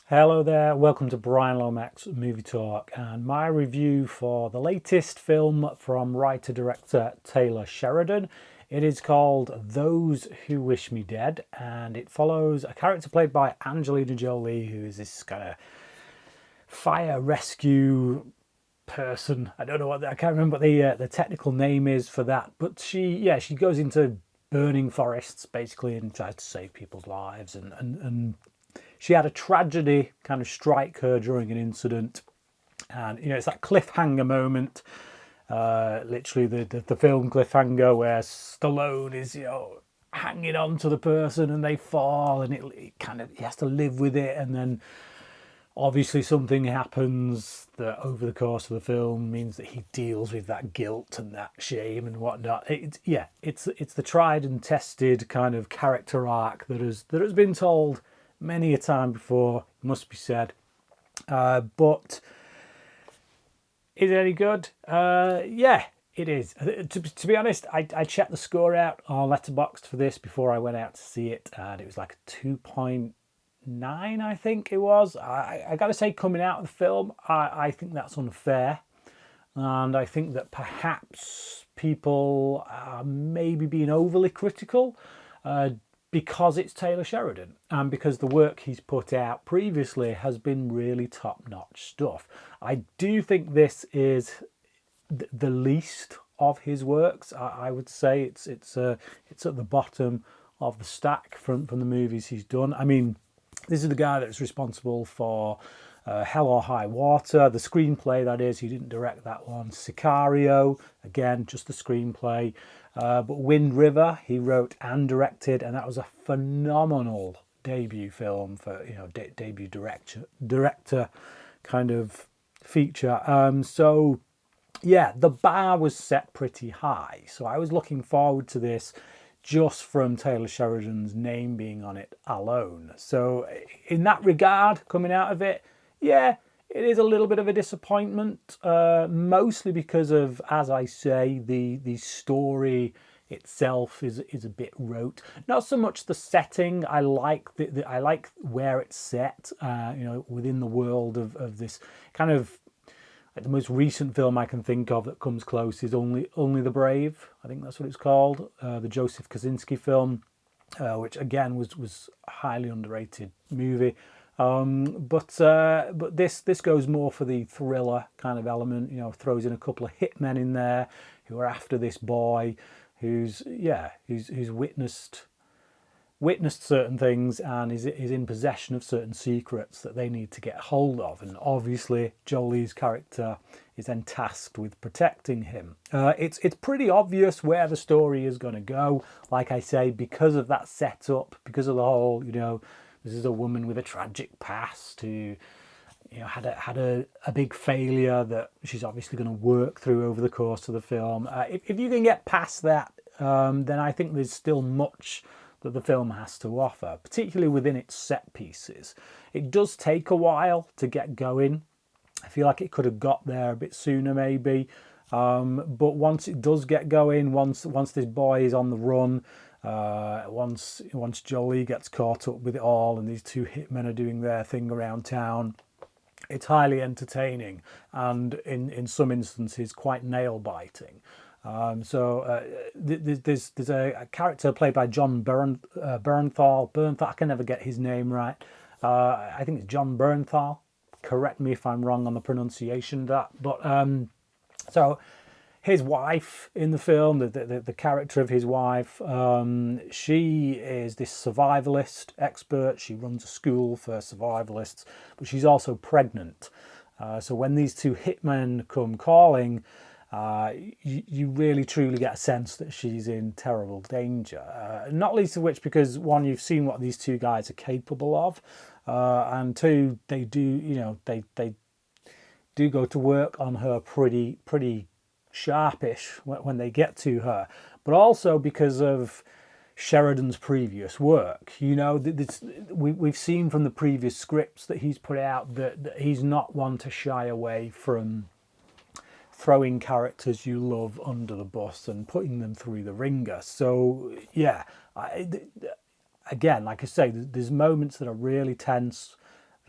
Hello there, welcome to Bryan Lomax Movie Talk and my review for the latest film from writer-director Taylor Sheridan. It is called Those Who Wish Me Dead, and it follows a character played by Angelina Jolie, who is this kind of fire rescue person. I don't know I can't remember what the technical name is for that, but she goes into burning forests basically and tries to save people's lives, and she had a tragedy kind of strike her during an incident, and it's that cliffhanger moment, literally the film cliffhanger where Stallone is hanging on to the person and they fall, and it kind of, he has to live with it, and then obviously something happens that over the course of the film means that he deals with that guilt and that shame and whatnot. It's the tried and tested kind of character arc that has been told many a time before, it must be said. But is it any good? Yeah, it is. To be honest, I checked the score out on Letterboxd for this before I went out to see it, and it was like a 2.9, I think it was. I got to say, coming out of the film, I think that's unfair. And I think that perhaps people are maybe being overly critical because it's Taylor Sheridan and because the work he's put out previously has been really top-notch stuff. I do think this is the least of his works. I would say it's at the bottom of the stack from the movies he's done. I mean, this is the guy that's responsible for Hell or High Water, the screenplay that is. He didn't direct that one. Sicario, again, just the screenplay. But Wind River, he wrote and directed, and that was a phenomenal debut film for debut director kind of feature. So yeah, the bar was set pretty high. So I was looking forward to this just from Taylor Sheridan's name being on it alone. So in that regard, coming out of it, yeah, it is a little bit of a disappointment, mostly because of, as I say, the story itself is a bit rote. Not so much the setting. I like I like where it's set. Within the world of this kind of, like, the most recent film I can think of that comes close is Only the Brave. I think that's what it's called. The Joseph Kosinski film, which again was a highly underrated movie. But this goes more for the thriller kind of element. Throws in a couple of hitmen in there who are after this boy who's witnessed certain things and is in possession of certain secrets that they need to get hold of. And obviously Jolie's character is then tasked with protecting him. It's pretty obvious where the story is going to go, like I say, because of that setup, because of the whole, this is a woman with a tragic past who had a big failure that she's obviously going to work through over the course of the film. If you can get past that, then I think there's still much that the film has to offer, particularly within its set pieces. It does take a while to get going. I feel like it could have got there a bit sooner maybe. But once it does get going, once this boy is on the run, once Jolie gets caught up with it all and these two hitmen are doing their thing around town, it's highly entertaining and in some instances quite nail-biting. There's a character played by Jon Bernthal. I can never get his name right. I think it's Jon Bernthal. Correct me if I'm wrong on the pronunciation of that. But so his wife in the film, the character of his wife, she is this survivalist expert. She runs a school for survivalists, but she's also pregnant. So when these two hitmen come calling, you really truly get a sense that she's in terrible danger. Not least of which because, one, you've seen what these two guys are capable of, and two, they do they do go to work on her pretty sharpish when they get to her, but also because of Sheridan's previous work. We've seen from the previous scripts that he's put out that he's not one to shy away from throwing characters you love under the bus and putting them through the ringer. So yeah, again, like I say, there's moments that are really tense,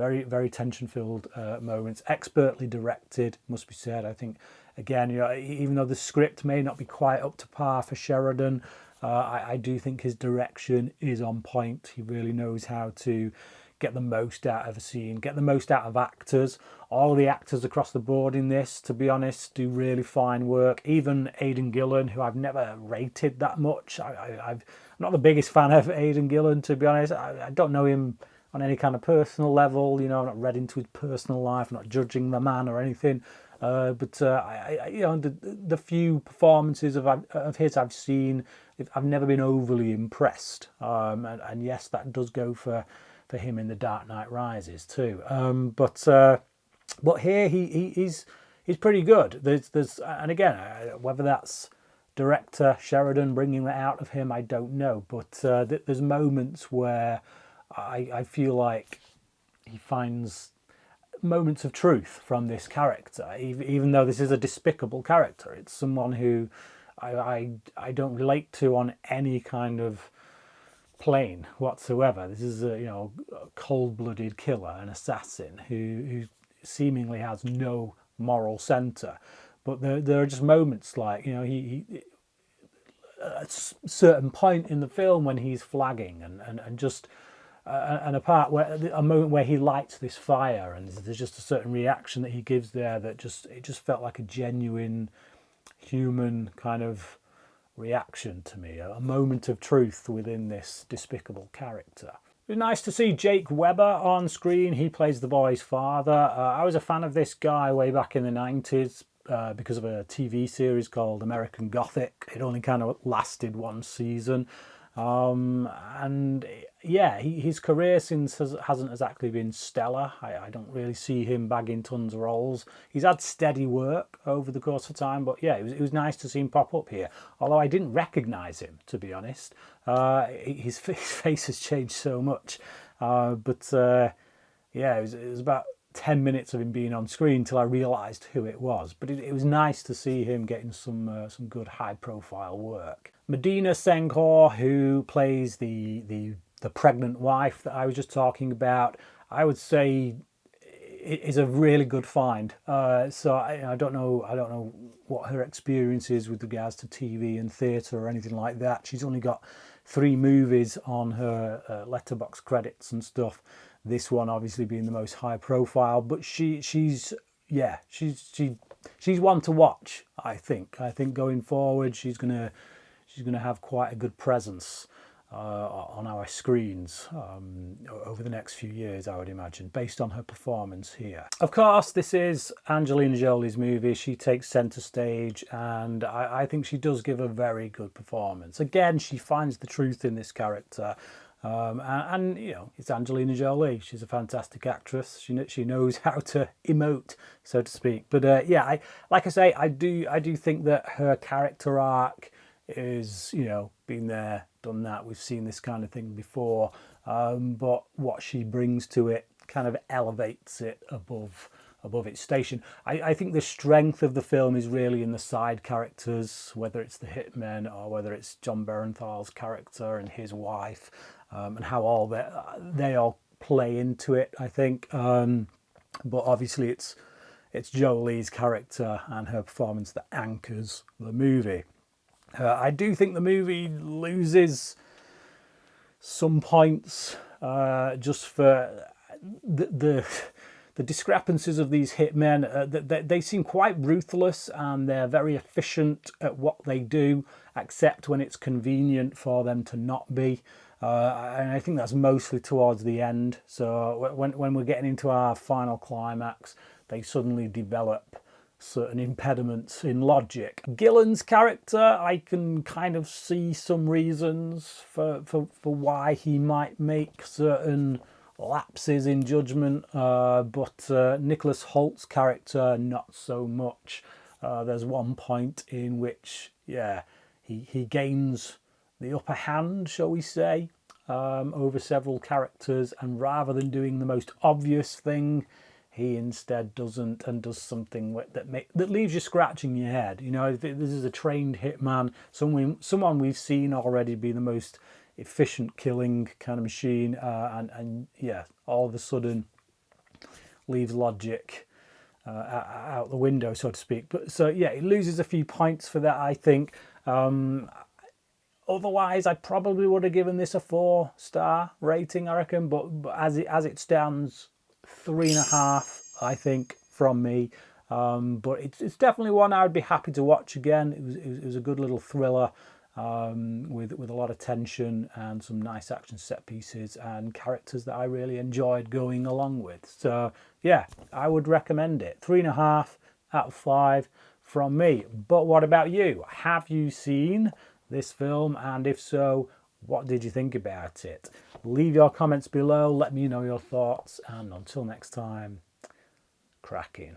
Very, very tension-filled moments. Expertly directed, must be said. I think, again, even though the script may not be quite up to par for Sheridan, I do think his direction is on point. He really knows how to get the most out of a scene, get the most out of actors. All of the actors across the board in this, to be honest, do really fine work. Even Aidan Gillen, who I've never rated that much. I'm not the biggest fan of Aidan Gillen, to be honest. I don't know him on any kind of personal level. I'm not read into his personal life, I'm not judging the man or anything. But the few performances of his I've seen, I've never been overly impressed. And yes, that does go for him in The Dark Knight Rises too. But here he's pretty good. There's and again, whether that's director Sheridan bringing that out of him, I don't know. But there's moments where I feel like he finds moments of truth from this character, even though this is a despicable character. It's someone who I don't relate to on any kind of plane whatsoever. This is a cold-blooded killer, an assassin who seemingly has no moral centre. But there are just moments like he at a certain point in the film when he's flagging and just and a moment where he lights this fire, and there's just a certain reaction that he gives there that it just felt like a genuine human kind of reaction to me, a moment of truth within this despicable character. It was nice to see Jake Weber on screen. He plays the boy's father. I was a fan of this guy way back in the 90s because of a TV series called American Gothic. It only kind of lasted one season. And yeah, his career since hasn't exactly been stellar. I don't really see him bagging tons of roles. He's had steady work over the course of time, but yeah, it was nice to see him pop up here. Although I didn't recognise him, to be honest. His face has changed so much. Yeah, it was about 10 minutes of him being on screen till I realised who it was. But it was nice to see him getting some good high-profile work. Medina Senghor, who plays the pregnant wife that I was just talking about, I would say is a really good find. So I don't know what her experience is with regards to TV and theatre or anything like that. She's only got 3 movies on her letterbox credits and stuff. This one obviously being the most high profile, but she's one to watch. I think going forward she's gonna have quite a good presence on our screens over the next few years, I would imagine, based on her performance here. Of course, this is Angelina Jolie's movie. She takes centre stage, and I think she does give a very good performance. Again, she finds the truth in this character. And it's Angelina Jolie. She's a fantastic actress. She knows how to emote, so to speak. But yeah, like I say, I do think that her character arc is been there, done that. We've seen this kind of thing before, but what she brings to it kind of elevates it above its station. I think the strength of the film is really in the side characters, whether it's the hitmen or whether it's Jon Bernthal's character and his wife, and how they all play into it, I think. But obviously it's Jolie's character and her performance that anchors the movie. I do think the movie loses some points just for the discrepancies of these hitmen. They seem quite ruthless, and they're very efficient at what they do, except when it's convenient for them to not be. And I think that's mostly towards the end. So when we're getting into our final climax, they suddenly develop certain impediments in logic. Gillen's character, I can kind of see some reasons for why he might make certain lapses in judgment, but Nicholas Hoult's character, not so much. There's one point in which, he gains the upper hand, shall we say, over several characters, and rather than doing the most obvious thing, he instead doesn't, and does something that leaves you scratching your head. This is a trained hitman, someone we've seen already be the most efficient killing kind of machine, and yeah, all of a sudden leaves logic out the window, so to speak. But so yeah, it loses a few points for that, I think. Otherwise, I probably would have given this a 4-star rating, I reckon. But as it stands, 3.5, I think, from me. But it's definitely one I would be happy to watch again. It was a good little thriller with a lot of tension and some nice action set pieces and characters that I really enjoyed going along with. So yeah, I would recommend it. 3.5 out of 5 from me. But what about you? Have you seen this film? And if so, what did you think about it? Leave your comments below. Let me know your thoughts. And until next time, cracking.